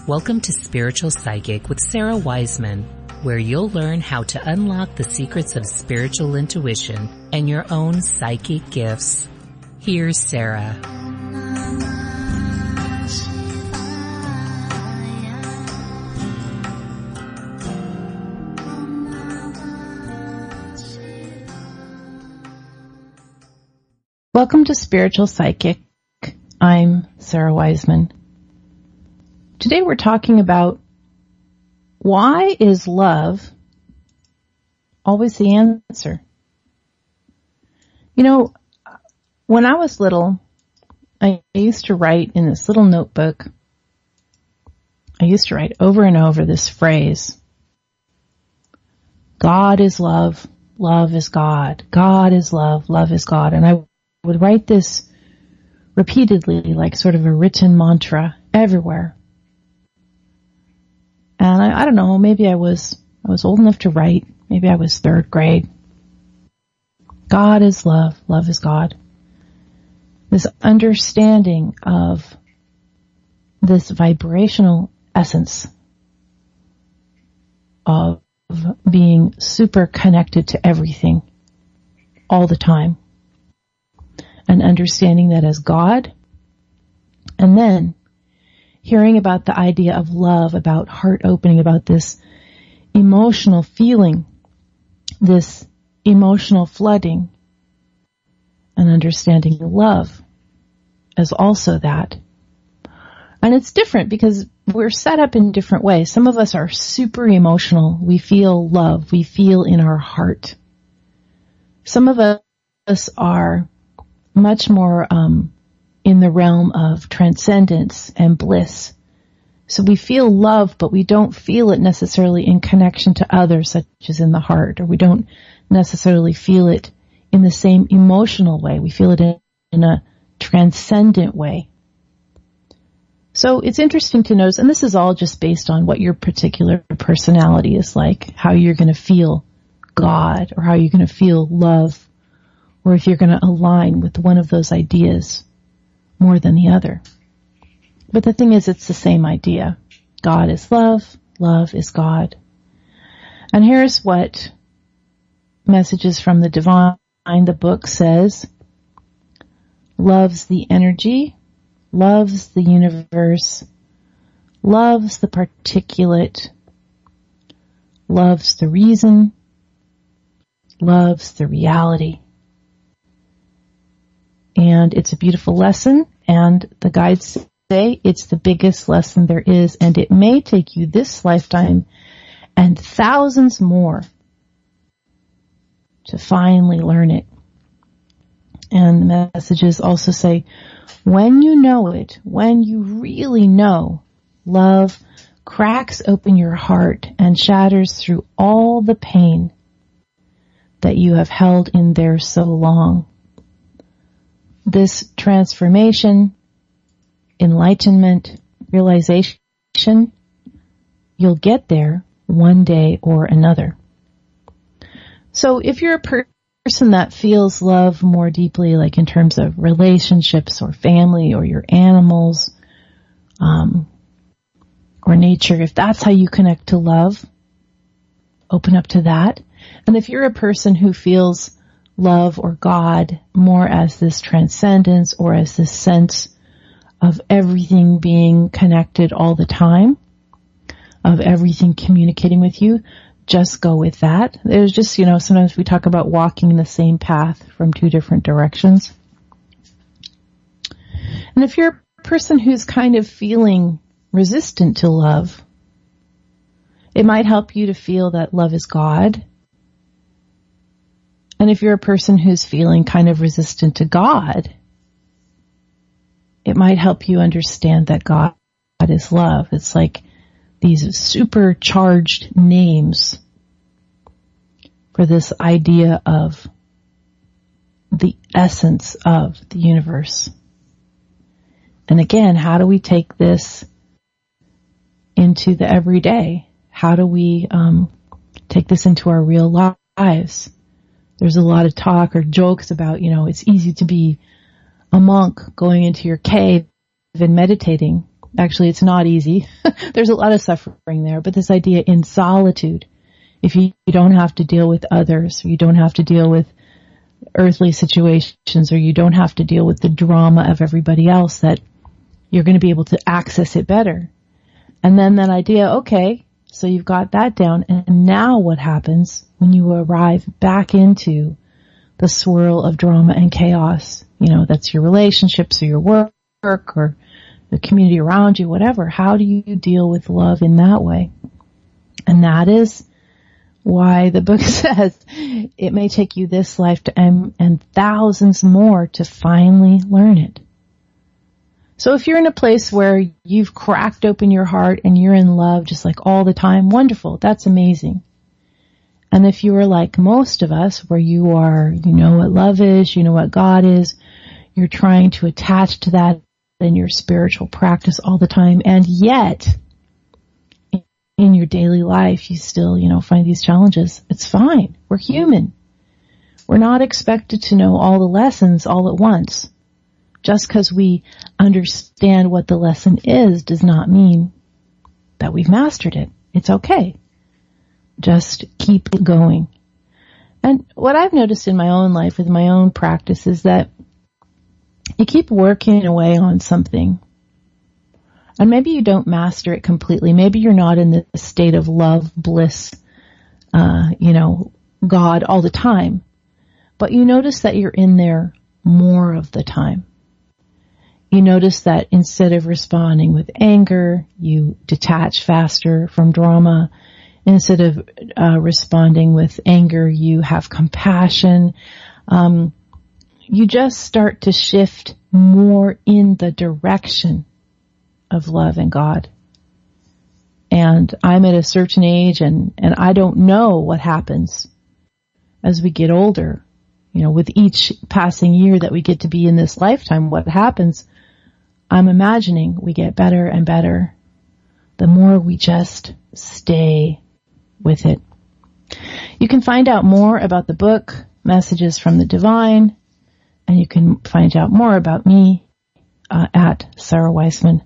Welcome to Spiritual Psychic with Sarah Wiseman, where you'll learn how to unlock the secrets of spiritual intuition and your own psychic gifts. Here's Sarah. Welcome to Spiritual Psychic. I'm Sarah Wiseman. Today we're talking about why is love always the answer? You know, when I was little, I used to write in this little notebook. I used to write over and over this phrase, God is love, love is God. God is love, love is God. And I would write this repeatedly, like sort of a written mantra everywhere. And I don't know, maybe I was old enough to write. Maybe I was third grade. God is love, love is God. This understanding of this vibrational essence of being super connected to everything all the time. And understanding that as God, and then hearing about the idea of love, about heart opening, about this emotional feeling, this emotional flooding, and understanding love as also that. And it's different because we're set up in different ways. Some of us are super emotional. We feel love. We feel in our heart. Some of us are much more in the realm of transcendence and bliss. So we feel love, but we don't feel it necessarily in connection to others, such as in the heart, or we don't necessarily feel it in the same emotional way. We feel it in a transcendent way. So it's interesting to notice, and this is all just based on what your particular personality is like, how you're going to feel God, or how you're going to feel love, or if you're going to align with one of those ideas more than the other. But the thing is, it's the same idea. God is love, love is God. And here's what Messages from the Divine, the book says, loves the energy, loves the universe, loves the particulate, loves the reason, loves the reality. And it's a beautiful lesson, and the guides say it's the biggest lesson there is, and it may take you this lifetime and thousands more to finally learn it. And the messages also say, when you know it, when you really know, love cracks open your heart and shatters through all the pain that you have held in there so long. This transformation, enlightenment, realization, you'll get there one day or another. So if you're a person that feels love more deeply, like in terms of relationships or family or your animals, or nature, if that's how you connect to love, open up to that. And if you're a person who feels love or God more as this transcendence or as this sense of everything being connected all the time, of everything communicating with you, just go with that. There's just, sometimes we talk about walking the same path from two different directions. And if you're a person who's kind of feeling resistant to love, it might help you to feel that love is God. And if you're a person who's feeling kind of resistant to God, it might help you understand that God is love. It's like these supercharged names for this idea of the essence of the universe. And again, how do we take this into the everyday? How do we take this into our real lives? There's a lot of talk or jokes about, it's easy to be a monk going into your cave and meditating. Actually, it's not easy. There's a lot of suffering there, but this idea in solitude, if you don't have to deal with others, or you don't have to deal with earthly situations, or you don't have to deal with the drama of everybody else, that you're going to be able to access it better. And then that idea, okay, so you've got that down, and now what happens when you arrive back into the swirl of drama and chaos? That's your relationships or your work or the community around you, whatever. How do you deal with love in that way? And that is why the book says it may take you this lifetime and thousands more to finally learn it. So if you're in a place where you've cracked open your heart and you're in love just like all the time, wonderful. That's amazing. And if you are like most of us, where you are, you know what love is, you know what God is, you're trying to attach to that in your spiritual practice all the time, and yet in your daily life you still, find these challenges. It's fine. We're human. We're not expected to know all the lessons all at once. Just because we understand what the lesson is does not mean that we've mastered it. It's okay. Just keep going. And what I've noticed in my own life with my own practice is that you keep working away on something, and maybe you don't master it completely. Maybe you're not in the state of love, bliss, God all the time, but you notice that you're in there more of the time. You notice that instead of responding with anger, you detach faster from drama. Instead of responding with anger, you have compassion. You just start to shift more in the direction of love and God. And I'm at a certain age, and I don't know what happens as we get older. With each passing year that we get to be in this lifetime, what happens, I'm imagining we get better and better the more we just stay with it. You can find out more about the book, Messages from the Divine, and you can find out more about me at sarahwiseman.com.